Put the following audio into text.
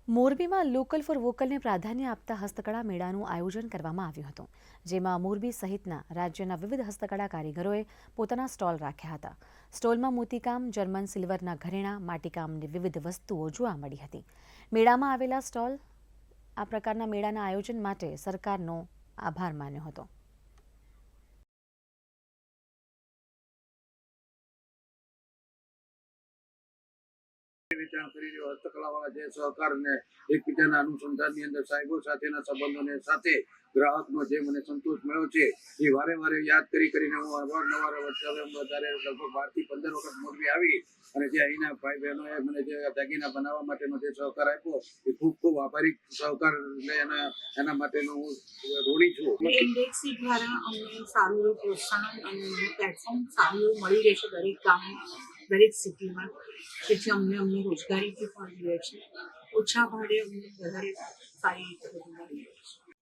મોરબીમાં local for વોકલને પ્રાધાન્ય આપતા હસ્તકળા મેળાનું આયોજન કરવામાં આવ્યું હતું, જેમાં મોરબી સહિતના રાજ્યના વિવિધ હસ્તકળા કારીગરોએ પોતાના સ્ટોલ રાખ્યા હતા. સ્ટોલમાં મોતીકામ, જર્મન સિલ્વરના ઘરેણાં, માટીકામની વિવિધ વસ્તુઓ જોવા મળી હતી. મેળામાં આવેલા સ્ટોલ આ પ્રકારના મેળાના આયોજન માટે સરકારનો આભાર માન્યો હતો. વેચાણ કરી રહ્યો હસ્તકલાવાળા જે સહકાર અને એકબીજાના અનુસંધાનની અંદર સાહેબો સાથેના સંબંધોને સાથે ગ્રાહકનો જે મને સંતોષ મળ્યો છે એ વારે વારે યાદ કરીને હું અવારનવાર વધારે લગભગ 12 થી 15 વખત મોરબી આવી અને જે અહીંના ભાઈ બહેનોએ મને જે દાગીના બનાવવા માટેનો જે સહકાર આપ્યો એ ખૂબ ખૂબ આભારી સહકાર એના માટેનો હું ઋણી છું. ઇન્ડેક્સી દ્વારા અમને સારું એવું પ્રોત્સાહન અને પ્લેટફોર્મ સારું એવું મળી રહેશે દરેક ગામમાં, દરેક સિટીમાં, જેથી અમને રોજગારીથી પણ મળે છે. ઓછા ભાડે અમને વધારે સારી રીતે બધું મળી રહે છે.